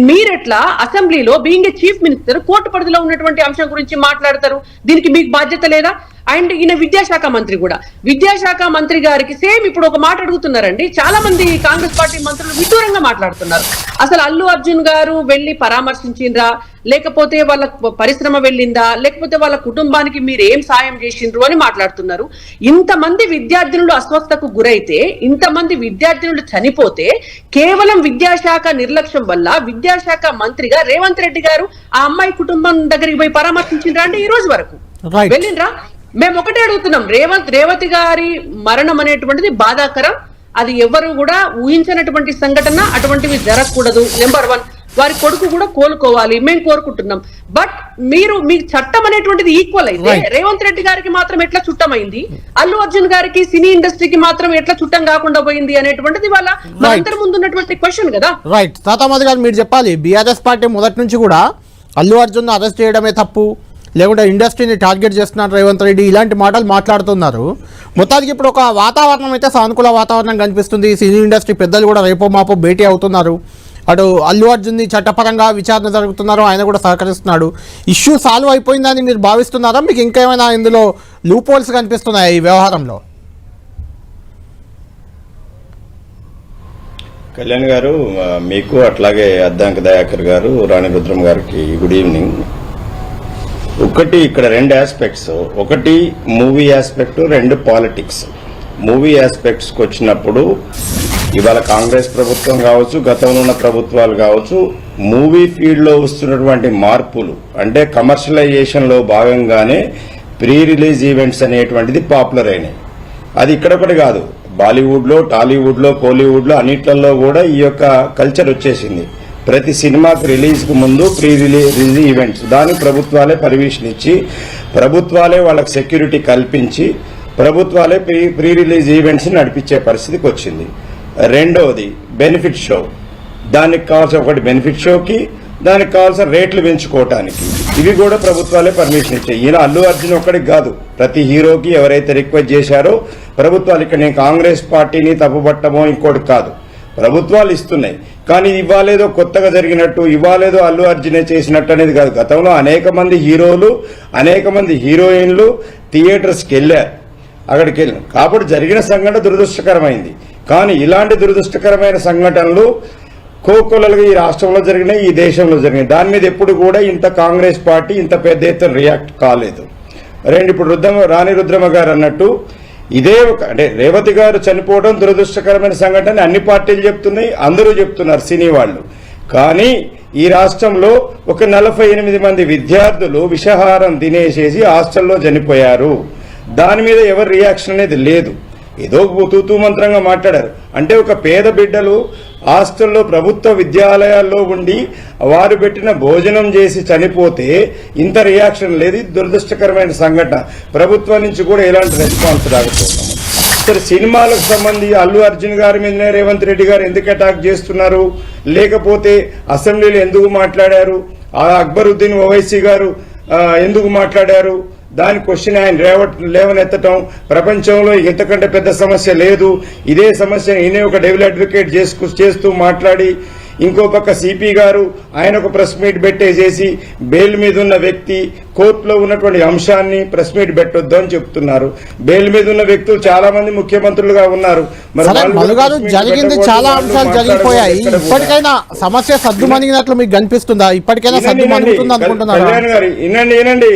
మీరెట్లా అసెంబ్లీలో being a chief minister court పరిధిలో ఉన్నటువంటి అంశం గురించి మాట్లాడతారు? దీనికి మీకు బాధ్యత లేదా? అండ్ ఈయన విద్యాశాఖ మంత్రి కూడా, విద్యాశాఖ మంత్రి గారికి సేమ్ ఇప్పుడు ఒక మాట అడుగుతున్నారండి. చాలా మంది కాంగ్రెస్ పార్టీ మంత్రులు విదూరంగా మాట్లాడుతున్నారు. అసలు అల్లు అర్జున్ గారు వెళ్లి పరామర్శించిండ్రా, లేకపోతే వాళ్ళ పరిశ్రమ వెళ్ళిందా, లేకపోతే వాళ్ళ కుటుంబానికి మీరు ఏం సాయం చేసిండ్రు అని మాట్లాడుతున్నారు. ఇంతమంది విద్యార్థినులు అస్వస్థకు గురైతే, ఇంతమంది విద్యార్థినులు చనిపోతే కేవలం విద్యాశాఖ నిర్లక్ష్యం వల్ల విద్యాశాఖ మంత్రిగా రేవంత్ రెడ్డి గారు ఆ అమ్మాయి కుటుంబం దగ్గరికి పోయి పరామర్శించిండ్రా అంటే ఈ రోజు వరకు వెళ్ళిండ్రా? మేము ఒకటే అడుగుతున్నాం, రేవతి గారి మరణం అనేటువంటిది బాధాకరం. అది ఎవరు కూడా ఊహించినటువంటి సంఘటన, అటువంటివి జరగకూడదు. నెంబర్ 1, వారి కొడుకు కూడా కోలుకోవాలి, మేము కోరుకుంటున్నాం. బట్ మీ చట్టం అనేటువంటిది ఈక్వల్ అయితే రేవంత్ రెడ్డి గారికి మాత్రం ఎట్లా చుట్టమైంది, అల్లు అర్జున్ గారికి సినీ ఇండస్ట్రీకి మాత్రం ఎట్లా చుట్టం కాకుండా పోయింది అనేటువంటిది వాళ్ళ అందరి ముందు ఉన్నటువంటి క్వశ్చన్ కదా. రైట్ తాతామది గారు, మీరు చెప్పాలి. బీఆర్ఎస్ పార్టీ మొదటి నుంచి కూడా అల్లు అర్జున్ అరెస్ట్ చేయడమే తప్పు, లేకుంటే ఇండస్ట్రీని టార్గెట్ చేస్తున్నారు రేవంత్ రెడ్డి, ఇలాంటి మాటలు మాట్లాడుతున్నారు. మొత్తానికి ఇప్పుడు ఒక వాతావరణం అయితే సానుకూల వాతావరణం కనిపిస్తుంది. సినీ ఇండస్ట్రీ పెద్దలు కూడా రేపో మాపో భేటీ అవుతున్నారు. అటు అల్లు అర్జున్ని చట్టపరంగా విచారణ జరుగుతున్నారు, ఆయన కూడా సహకరిస్తున్నాడు. ఇష్యూ సాల్వ్ అయిపోయిందని మీరు భావిస్తున్నారా? మీకు ఇంకేమైనా ఇందులో లూప్ హోల్స్ కనిపిస్తున్నాయా ఈ వ్యవహారంలో? కళ్యాణ్ గారు, మీకు అట్లాగే అద్దంకి దయాకర్ గారు, రాణి రుద్రం గారికి గుడ్ ఈవినింగ్. ఒకటి ఇక్కడ 2 ఆస్పెక్ట్స్, ఒకటి మూవీ ఆస్పెక్ట్, 2 పాలిటిక్స్. మూవీ ఆస్పెక్ట్స్కి వచ్చినప్పుడు ఇవాళ కాంగ్రెస్ ప్రభుత్వం కావచ్చు, గతంలో ఉన్న ప్రభుత్వాలు కావచ్చు, మూవీ ఫీల్డ్లో వస్తున్నటువంటి మార్పులు అంటే కమర్షియలైజేషన్లో భాగంగానే ప్రీ రిలీజ్ ఈవెంట్స్ అనేటువంటిది పాపులర్ అయినాయి. అది ఇక్కడొకటి కాదు, బాలీవుడ్లో, టాలీవుడ్లో, కోలీవుడ్లో అన్నిట్లలో కూడా ఈ యొక్క కల్చర్ వచ్చేసింది. ప్రతి సినిమాకి రిలీజ్కు ముందు ప్రీ రిలీజ్ ఈవెంట్స్, దానికి ప్రభుత్వాలే పర్మిషన్ ఇచ్చి, ప్రభుత్వాలే వాళ్ళకి సెక్యూరిటీ కల్పించి, ప్రభుత్వాలే ప్రీ రిలీజ్ ఈవెంట్స్ నడిపించే పరిస్థితికి వచ్చింది. రెండవది బెనిఫిట్ షో, దానికి కావాల్సిన ఒకటి బెనిఫిట్ షోకి, దానికి కావాల్సిన రేట్లు పెంచుకోవటానికి ఇవి కూడా ప్రభుత్వాలే పర్మిషన్ ఇచ్చాయి. ఈయన అల్లు అర్జున్ ఒక్కడికి కాదు, ప్రతి హీరోకి ఎవరైతే రిక్వెస్ట్ చేశారో ప్రభుత్వాలు, ఇక్కడ నేను కాంగ్రెస్ పార్టీని తప్పుపట్టమో ఇంకోటి కాదు, ప్రభుత్వాలు ఇస్తున్నాయి. కానీ ఇవాళేదో కొత్తగా జరిగినట్టు, ఇవాళేదో అల్లు అర్జునే చేసినట్టు అనేది కాదు. గతంలో అనేక మంది హీరోలు, అనేక మంది హీరోయిన్లు థియేటర్స్కి వెళ్ళారు, అక్కడికి వెళ్ళారు. కాబట్టి జరిగిన సంఘటన దురదృష్టకరమైంది. కానీ ఇలాంటి దురదృష్టకరమైన సంఘటనలు కోకొల్లలుగా ఈ రాష్ట్రంలో జరిగినాయి, ఈ దేశంలో జరిగినాయి. దాని మీద ఎప్పుడు కూడా ఇంత కాంగ్రెస్ పార్టీ ఇంత పెద్ద ఎత్తున రియాక్ట్ కాలేదు. ఇప్పుడు రాణి రుద్రమ గారు అన్నట్టు ఇదే అంటే రేవతి గారు చనిపోవడం దురదృష్టకరమైన సంఘటన అన్ని పార్టీలు చెప్తున్నాయి, అందరూ చెప్తున్నారు, సినీ వాళ్ళు. కానీ ఈ రాష్ట్రంలో ఒక 48 మంది విద్యార్థులు విషాహారం తినేసేసి హాస్టల్లో చనిపోయారు. దాని మీద ఎవరి రియాక్షన్ అనేది లేదు. ఏదో తూతూ మంత్రంగా మాట్లాడారు. అంటే ఒక పేద బిడ్డలు హాస్టల్లో ప్రభుత్వ విద్యాలయాల్లో ఉండి వారు పెట్టిన భోజనం చేసి చనిపోతే ఇంత రియాక్షన్ లేదు. దురదృష్టకరమైన సంఘటన. ప్రభుత్వం నుంచి కూడా ఎలాంటి రెస్పాన్స్ రాకపోతున్నాము. సరే, సినిమాలకు సంబంధించి అల్లు అర్జున్ గారి మీదనే రేవంత్ రెడ్డి గారు ఎందుకు అటాక్ చేస్తున్నారు, లేకపోతే అసెంబ్లీలో ఎందుకు మాట్లాడారు, అక్బరుద్దీన్ ఓవైసీ గారు ఎందుకు మాట్లాడారు, దాని క్వశ్చన్ ఆయన లేవనెత్తటం. ప్రపంచంలో ఇంతకంటే పెద్ద సమస్య లేదు, ఇదే సమస్యను ఈయనే ఒక డెవిల్ అడ్వకేట్ చేస్తూ మాట్లాడి, ఇంకో పక్క సిపి గారు ఆయన ఒక ప్రెస్ మీట్ పెట్టేసేసి బెయిల్ మీద ఉన్న వ్యక్తి కోర్టులో ఉన్నటువంటి అంశాన్ని ప్రెస్ మీట్ పెట్టొద్దు అని చెప్తున్నారు. బెయిల్ మీద ఉన్న వ్యక్తులు చాలా మంది ముఖ్యమంత్రులుగా ఉన్నారు. జరిగింది, చాలా అంశాలు జరిగిపోయాయి. ఇప్పటికైనా సమస్య సద్దుమణిగినట్లు మీకు కనిపిస్తుందా? ఇప్పటికైనా సద్దుమణుగుతుంది అనుకుంటున్నారు? కళ్యాణ్ గారు వినండి.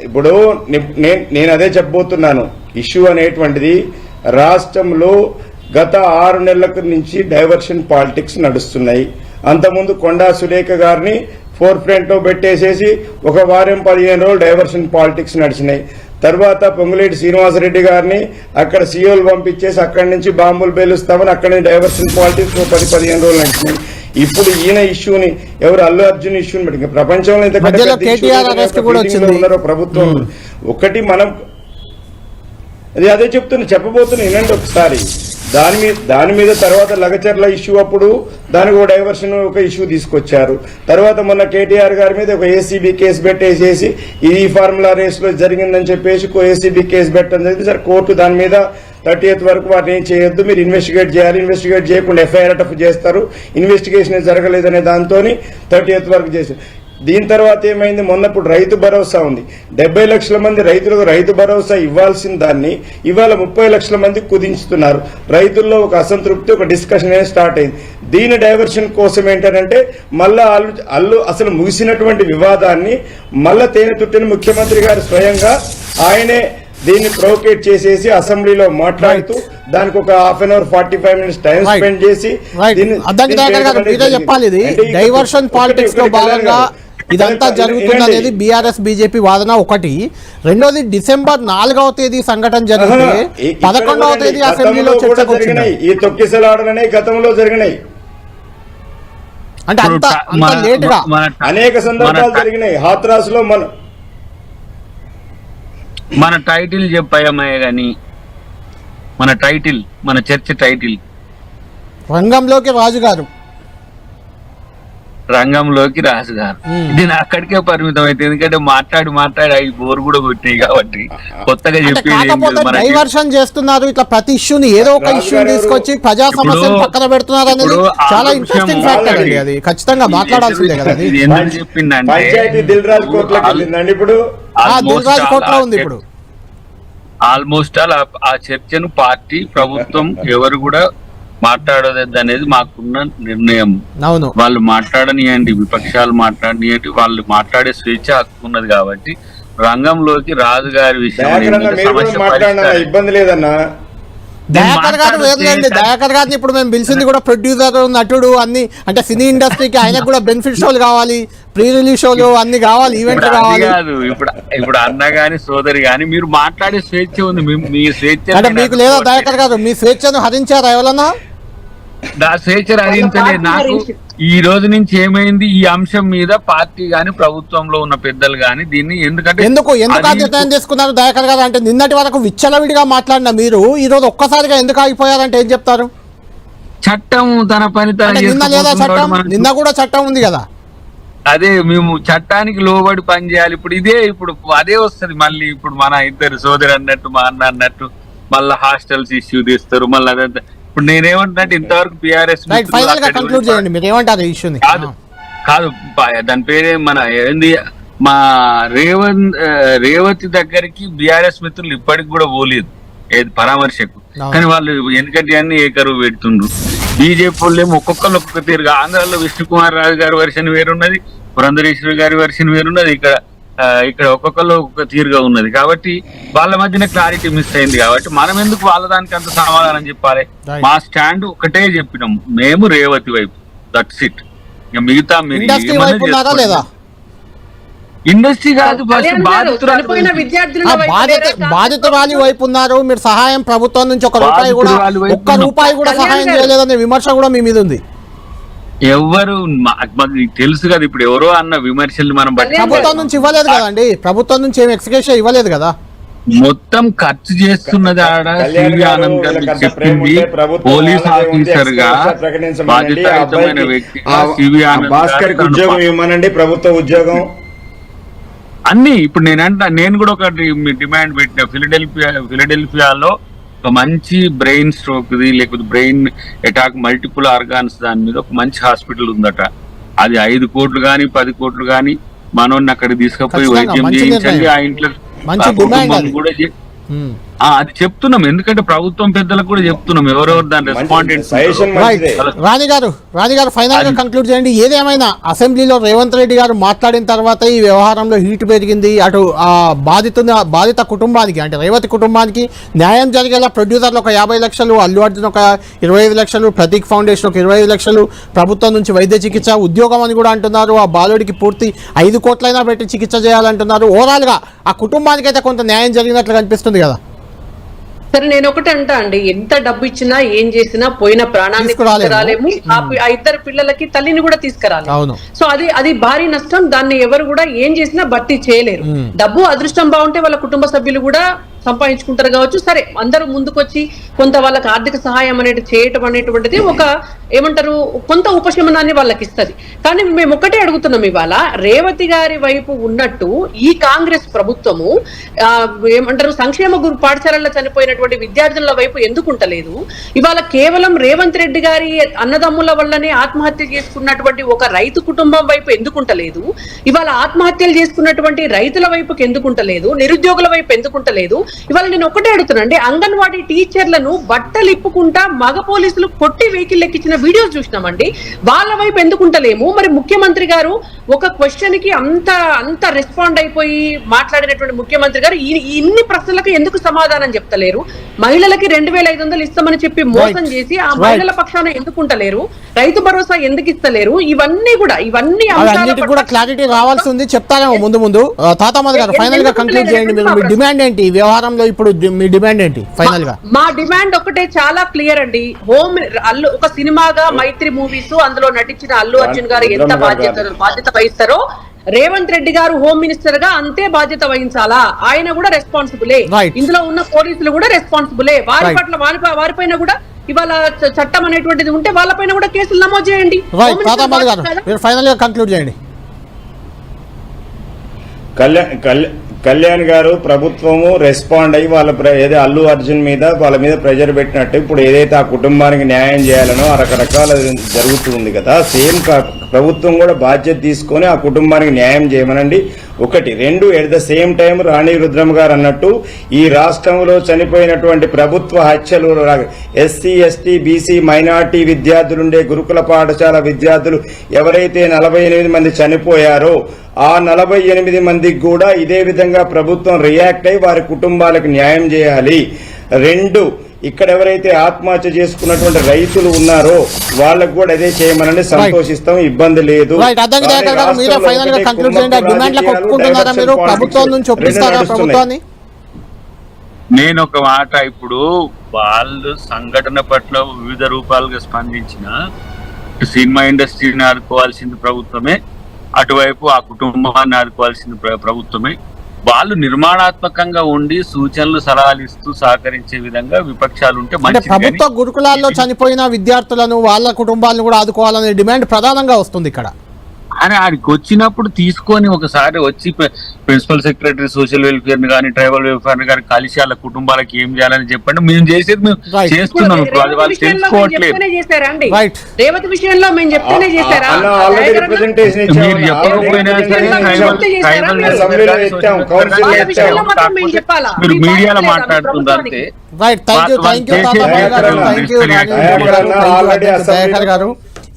ఇప్పుడు నేను అదే చెప్పబోతున్నాను. ఇష్యూ అనేటువంటిది రాష్ట్రంలో గత 6 నెలల నుంచి డైవర్షన్ పాలిటిక్స్ నడుస్తున్నాయి. అంతకుముందు కొండా సురేఖ గారిని ఫోర్ ఫ్రంట్ లో పెట్టేసేసి ఒక వారం 15 రోజులు డైవర్షన్ పాలిటిక్స్ నడిచినాయి. తర్వాత పొంగులేటి శ్రీనివాసరెడ్డి గారిని అక్కడ సీఓలు పంపించేసి అక్కడి నుంచి బాంబులు పేలుస్తామని అక్కడి డైవర్షన్ పాలిటిక్స్ 10-15 రోజులు నడిచినాయి. ఇప్పుడు ఈయన ఇష్యూని ఎవరు అల్లు అర్జున్ ఇష్యూని పెట్టి ప్రపంచంలో ఇంతకంటే ఉన్నారో ప్రభుత్వం. ఒకటి మనం అదే చెప్పబోతున్నా వినండి ఒకసారి. దాని మీద తర్వాత లగచర్ల ఇష్యూ అప్పుడు దానికి ఒక డైవర్షన్ ఒక ఇష్యూ తీసుకొచ్చారు. తర్వాత మొన్న కేటీఆర్ గారి మీద ఒక ఏసీబీ కేసు పెట్టేసేసి ఈ ఫార్ములా రేస్ లో జరిగిందని చెప్పేసి ఏసీబీ కేసు పెట్టడం జరిగింది. సరే కోర్టు దాని మీద 30th వరకు వారిని ఏం చేయొద్దు, మీరు ఇన్వెస్టిగేట్ చేయాలి, ఇన్వెస్టిగేట్ చేయకుండా ఎఫ్ఐఆర్ అటఫ్ చేస్తారు, ఇన్వెస్టిగేషన్ జరగలేదనే దాంతో 30th వరకు చేశారు. దీని తర్వాత ఏమైంది, మొన్నప్పుడు రైతు భరోసా ఉంది. 70 లక్షల మంది రైతులకు రైతు భరోసా ఇవ్వాల్సిన దాన్ని ఇవాళ 30 లక్షల మంది కుదించుతున్నారు. రైతుల్లో ఒక అసంతృప్తి, ఒక డిస్కషన్ అనేది స్టార్ట్ అయింది. దీని డైవర్షన్ కోసం ఏంటంటే మళ్ళా అసలు ముగిసినటువంటి వివాదాన్ని మళ్ళా తేనె తుట్టిన ముఖ్యమంత్రి గారు స్వయంగా ఆయనే దీన్ని ప్రొవోకేట్ చేసేసి అసెంబ్లీలో మాట్లాడుతూ దానికి ఒక half an hour 45 minutes time spend చేసి చెప్పాలి. ఇది డైవర్షన్ పాలిటిక్స్ లో భాగంగా ఇదంతా జరుగుతుంది అనేది బీఆర్ఎస్ బీజేపీ వాదన ఒకటి. రెండోది డిసెంబర్ 4వ తేదీ సంఘటన జరిగితే 11వ తేదీ అసెంబ్లీలో చర్చకు వచ్చినాయి. ఈ తొక్కిసలాడలనే గతంలో జరిగినాయి, అంటే అంత లేట్ గా అనేక సందర్భాలు జరిగినాయి. హాత్రాస్ లో మన టైటిల్ చెప్పాయమ్మయ్య గాని, మన చర్చ టైటిల్ రంగంలోకి రాజుగారు. దీని అక్కడికే పరిమితం అయితే, ఎందుకంటే మాట్లాడి అవి బోర్ కూడా కొట్టినాయి కాబట్టి కొత్తగా చెప్పి డైవర్షన్ చేస్తున్నారు. ఇట్లా ప్రతి ఇష్యూని ఏదో ఒక ఇష్యూ తీసుకొచ్చి ప్రజా సమస్యలు పక్కన పెడుతున్నారు అనేది చాలా ఇంట్రెస్టింగ్ ఫ్యాక్టర్ అండి. అది ఖచ్చితంగా మాట్లాడాల్సిందే కదా. అది ఎందుకు చెప్పిందంటే దిల్ రాజు కోర్టులో ఉంది ఇప్పుడు. ఆల్మోస్ట్ ఆల్ ఆ చర్చను పార్టీ ప్రభుత్వం ఎవరు కూడా మాట్లాడదు అనేది మాకున్న నిర్ణయం. అవును, వాళ్ళు మాట్లాడనియండి, విపక్షాలు మాట్లాడనియండి, వాళ్ళు మాట్లాడే స్వేచ్ఛ హక్కు ఉన్నది కాబట్టి రంగంలోకి రాజుగారి విషయం ఇబ్బంది లేదన్నా. దయాకర్ గారు వేరులేండి. దయాకర్ గారిని ఇప్పుడు మేము పిలిచింది కూడా ప్రొడ్యూసర్, నటుడు, అన్ని అంటే సినీ ఇండస్ట్రీకి ఆయనకు కూడా బెనిఫిట్ షోలు కావాలి, ప్రీ రిలీజ్ షోలు అన్ని కావాలి, ఈవెంట్లు కావాలి. ఇప్పుడు అన్న గాని సోదరి గాని మీరు మాట్లాడే స్వేచ్ఛ ఉంది, మీ స్వేచ్ఛ అంటే మీకు లేదా దయాకర్ గారు? మీ స్వేచ్ఛను హరించారా ఎవరన్నా? నా స్వేచ్ఛ హరించలేదు. నాకు ఈ రోజు నుంచి ఏమైంది, ఈ అంశం మీద పార్టీ గాని ప్రభుత్వంలో ఉన్న పెద్దలు గాని దీన్ని ఎందుకు నిర్ణయం తీసుకున్నారు దయాకర్ గారు? అంటే నిన్నటి వరకు విచ్చలవిడిగా మాట్లాడిన మీరు ఈ రోజు ఒక్కసారిగా ఎందుకు ఆగిపోయారంటే ఏం చెప్తారు? చట్టం తన పని నిన్న లేదా చట్టం? నిన్న కూడా చట్టం ఉంది కదా. అదే మేము చట్టానికి లోబడి పని చేయాలి. ఇప్పుడు అదే వస్తుంది మళ్ళీ. ఇప్పుడు మన ఇద్దరు సోదరు అన్నట్టు, మా అన్న అన్నట్టు మళ్ళీ హాస్టల్స్ ఇష్యూ తీస్తారు మళ్ళీ. అదంతా ఇప్పుడు నేనేమంటున్నట్టు ఇంతవరకు బీఆర్ఎస్ కాదు, దాని పేరే మన ఏంది, మా రేవతి దగ్గరికి బీఆర్ఎస్ మిత్రులు ఇప్పటికి కూడా పోలేదు ఏది పరామర్శకు. కానీ వాళ్ళు ఎందుకంటే అన్ని ఏకరువు పెడుతుండ్రు. బీజేపీ వాళ్ళు ఏమో ఒక్కొక్కరు ఒక్కొక్క తీరుగా, ఆంధ్రాలో విష్ణుకుమార్ రాజు గారి వర్షన్ వేరున్నది, పురంధరేశ్వరి గారి వర్షన్ వేరున్నది, ఇక్కడ ఒక్కొక్కరు ఒక్కొక్క తీరుగా ఉన్నది. కాబట్టి వాళ్ళ మధ్యన క్లారిటీ మిస్ అయింది. కాబట్టి మనం ఎందుకు వాళ్ళ దానికి అంత సమాధానం చెప్పాలి? మా స్టాండ్ ఒకటే చెప్పినాం, మేము రేవతి వైపు, దట్స్ ఇట్. ఇక మిగతా ఇండస్ట్రీ కాదు, బాధితురాలి వైపు ఉన్నారు మీరు. సహాయం ప్రభుత్వం నుంచి ఒక్క రూపాయి కూడా సహాయం చేయలేదనే విమర్శ కూడా మీ మీద ఉంది. ఎవరు తెలుసు కదా, ఇప్పుడు ఎవరో అన్న విమర్శలు మనం ప్రభుత్వం నుంచి ఇవ్వలేదు కదండి. ప్రభుత్వం నుంచి ఏమి ఎక్స్‌గ్రేషియా ఇవ్వలేదు కదా. మొత్తం ఖర్చు చేస్తున్నది ఆడ సివి ఆనంద్ గారు చెప్పింది. పోలీస్ ఆఫీసర్ గా బాధ్యతాయుతమైన వ్యక్తి సివి ఆనంద్ ఉద్యోగం ఇవ్వమనండి, ప్రభుత్వ ఉద్యోగం అన్ని. ఇప్పుడు నేను కూడా ఒక డిమాండ్ పెట్టిన, ఫిలడెల్ఫియాలో ఒక మంచి బ్రెయిన్ స్ట్రోక్ ది లేకపోతే బ్రెయిన్ అటాక్ మల్టిపుల్ ఆర్గాన్స్ దాని మీద ఒక మంచి హాస్పిటల్ ఉందట. అది 5 కోట్లు గాని 10 కోట్లు గాని మనోడిని అక్కడికి తీసుకుపోయి వైద్యం చేయించండి. ఆ ఇంట్లో కూడా అది చెప్తున్నాం, ఎందుకంటే ప్రభుత్వం పెద్దలకు కూడా చెప్తున్నాం ఎవరెవరు దాని రెస్పాండెంట్స్. రాణి గారు ఫైనల్ గా కంక్లూడ్ చేయండి. ఏదేమైనా అసెంబ్లీలో రేవంత్ రెడ్డి గారు మాట్లాడిన తర్వాత ఈ వ్యవహారంలో హీట్ పెరిగింది. అటు ఆ బాధిత కుటుంబానికి అంటే రేవతి కుటుంబానికి న్యాయం జరిగేలా ప్రొడ్యూసర్లు ఒక 50 లక్షలు, అల్లు అర్జున్ ఒక 25 లక్షలు, ప్రతీక్ ఫౌండేషన్ ఒక 25 లక్షలు, ప్రభుత్వం నుంచి వైద్య చికిత్స, ఉద్యోగం అని కూడా అంటున్నారు. ఆ బాలుడికి పూర్తి 5 కోట్లైనా పెట్టి చికిత్స చేయాలంటున్నారు. ఓవరాల్ గా ఆ కుటుంబానికి అయితే కొంత న్యాయం జరిగినట్లు కనిపిస్తుంది కదా. సరే, నేను ఒకటి అంటా అండి, ఎంత డబ్బు ఇచ్చినా ఏం చేసినా పోయిన ప్రాణాన్ని తీసుకురాలేము. ఆ 2 పిల్లలకి తల్లిని కూడా తీసుకురాలేము. సో అది భారీ నష్టం. దాన్ని ఎవరు కూడా ఏం చేసినా భర్తీ చేయలేరు. డబ్బు అదృష్టం బాగుంటే వాళ్ళ కుటుంబ సభ్యులు కూడా సంపాదించుకుంటారు కావచ్చు. సరే, అందరూ ముందుకొచ్చి కొంత వాళ్ళకి ఆర్థిక సహాయం అనేది చేయటం అనేటువంటిది ఒక ఏమంటారు కొంత ఉపశమనాన్ని వాళ్ళకి ఇస్తుంది. కానీ మేము ఒకటే అడుగుతున్నాం, ఇవాళ రేవతి గారి వైపు ఉన్నట్టు ఈ కాంగ్రెస్ ప్రభుత్వము ఏమంటారు సంక్షేమ పాఠశాలల్లో చనిపోయినటువంటి విద్యార్థుల వైపు ఎందుకుంటలేదు? ఇవాళ కేవలం రేవంత్ రెడ్డి గారి అన్నదమ్ముల వల్లనే ఆత్మహత్య చేసుకున్నటువంటి ఒక రైతు కుటుంబం వైపు ఎందుకుంటలేదు? ఇవాళ ఆత్మహత్యలు చేసుకున్నటువంటి రైతుల వైపుకి ఎందుకుంటలేదు? నిరుద్యోగుల వైపు ఎందుకుంటలేదు? ఇవాళ నేను ఒకటే అడుగుతున్నానండి, అంగన్వాడీ టీచర్లను బట్టలు ఇప్పుకుంటా మగ పోలీసులు కొట్టి వెహికల్ ఎక్కించిన వీడియోస్ చూసినామండి. వాళ్ళ వైపు ఎందుకుంటలేము? మరి ముఖ్యమంత్రి గారు ఒక క్వశ్చన్ కి అంత రెస్పాండ్ అయిపోయి మాట్లాడినటువంటి ముఖ్యమంత్రి గారు ఇన్ని ప్రశ్నలకు ఎందుకు సమాధానం చెప్తలేరు? మహిళలకి 2500 ఇస్తామని చెప్పి మోసం చేసి ఆ మహిళల పక్షాన ఎందుకుంటలేరు? రైతు భరోసా ఎందుకు ఇస్తలేరు? ఇవన్నీ కూడా క్లారిటీ రావాల్సి ఉంది, చెప్తారేమో ముందు. తాతామద్ గారు ఫైనల్ గా కంక్లూడ్ చేయండి. మీ డిమాండ్ ఏంటి ఈ వ్యవహారంలో? ఇప్పుడు మీ డిమాండ్ ఏంటి ఫైనల్ గా? మా డిమాండ్ ఒకటే, చాలా క్లియర్ అండి. ఒక సినిమాగా మైత్రి మూవీస్, అందులో నటించిన అల్లు అర్జున్ గారు ఎంత బాధ్యత వహిస్తారో రేవంత్ రెడ్డి గారు హోమ్ మినిస్టర్ గా అంతే బాధ్యత వహించాలా? ఆయన కూడా రెస్పాన్సిబులే, ఇందులో ఉన్న పోలీసులు కూడా రెస్పాన్సిబులే. వారి పట్ల వారిపైన కూడా ఇవాళ చట్టం అనేటువంటిది ఉంటే వాళ్ళపైన కూడా కేసులు నమోదు చేయండి. ఫైనల్ గా కంక్లూడ్ చేయండి. కళ్యాణ్ గారు ప్రభుత్వము రెస్పాండ్ అయ్యి ఏదో అల్లు అర్జున్ మీద వాళ్ళ మీద ప్రెజర్ పెట్టినట్టు ఇప్పుడు ఏదైతే ఆ కుటుంబానికి న్యాయం చేయాలనో ఆ రకరకాల జరుగుతుంది కదా, సేమ్ ప్రభుత్వం కూడా బాధ్యత తీసుకొని ఆ కుటుంబానికి న్యాయం చేయమనండి. ఒకటి. రెండు, ఎట్ ద సేమ్ టైం రాణి రుద్రమ్మ గారు అన్నట్టు ఈ రాష్ట్రంలో చనిపోయినటువంటి ప్రభుత్వ హత్యలు ఎస్సీ ఎస్టీ బీసీ మైనార్టీ విద్యార్థులుండే గురుకుల పాఠశాల విద్యార్థులు ఎవరైతే 48 మంది చనిపోయారో ఆ 48 మందికి కూడా ఇదే విధంగా ప్రభుత్వం రియాక్ట్ అయి వారి కుటుంబాలకు న్యాయం చేయాలి. రెండు, ఇక్కడ ఎవరైతే ఆత్మహత్య చేసుకున్నటువంటి రైతులు ఉన్నారో వాళ్ళకు కూడా అదే చేయమని సంతోషిస్తాం, ఇబ్బంది లేదు. నేను ఒక మాట, ఇప్పుడు వాళ్ళు సంఘటన పట్ల వివిధ రూపాలుగా స్పందించిన సినిమా ఇండస్ట్రీని ఆదుకోవాల్సింది ప్రభుత్వమే, అటువైపు ఆ కుటుంబాన్ని ఆదుకోవాల్సింది ప్రభుత్వమే. వాళ్ళు నిర్మాణాత్మకంగా ఉండి సూచనలు సలహాలు ఇస్తూ సహకరించే విధంగా విపక్షాలు ఉంటే మంచిది. ప్రభుత్వ గురుకులాల్లో చనిపోయిన విద్యార్థులను వాళ్ళ కుటుంబాలను కూడా ఆదుకోవాలనే డిమాండ్ ప్రధానంగా వస్తుంది ఇక్కడ. అని ఆడికి వచ్చినప్పుడు తీసుకొని ఒకసారి వచ్చి ప్రిన్సిపల్ సెక్రటరీ సోషల్ వెల్ఫేర్ ని కానీ ట్రైబల్ వెల్ఫేర్ ని కానీ కలిసి వాళ్ళ కుటుంబాలకు ఏం చేయాలని చెప్పండి. మేము చేసేది మేము చేస్తున్నాం. వాళ్ళు తెలుసుకోవట్లేదు. రేవతి విషయంలో మేము చెప్తేనే చేశారా? మీరు చెప్పకపోయినా మీరు మీడియాలో మాట్లాడుతున్నారు అంతే.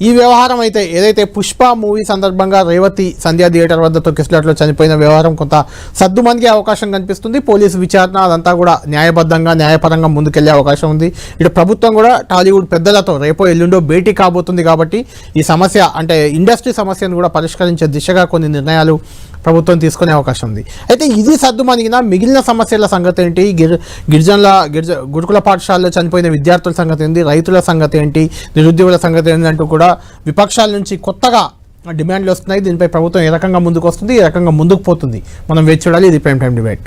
ఈ వ్యవహారం అయితే ఏదైతే పుష్ప మూవీ సందర్భంగా రేవతి సంధ్యా థియేటర్ వద్ద తొక్కిసలాట్లో చనిపోయిన వ్యవహారం కొంత సద్దుమణిగే అవకాశం కనిపిస్తుంది. పోలీసు విచారణ అదంతా కూడా న్యాయబద్ధంగా న్యాయపరంగా ముందుకెళ్లే అవకాశం ఉంది. ఇటు ప్రభుత్వం కూడా టాలీవుడ్ పెద్దలతో రేపో ఎల్లుండో భేటీ కాబోతుంది. కాబట్టి ఈ సమస్య అంటే ఇండస్ట్రీ సమస్యను కూడా పరిష్కరించే దిశగా కొన్ని నిర్ణయాలు ప్రభుత్వం తీసుకునే అవకాశం ఉంది. అయితే ఇది సద్దుమణిగిన మిగిలిన సమస్యల సంగతి ఏంటి? గురుకుల పాఠశాలలో చనిపోయిన విద్యార్థుల సంగతి ఏంటి? రైతుల సంగతి ఏంటి? నిరుద్యోగుల సంగతి ఏంటి అంటూ కూడా విపక్షాల నుంచి కొత్తగా డిమాండ్లు వస్తున్నాయి. దీనిపై ప్రభుత్వం ఏ రకంగా ముందుకు వస్తుంది, ఏ రకంగా ముందుకు పోతుంది, మనం వేచి చూడాలి. ఇది ప్రైమ్ టైం డిబేట్.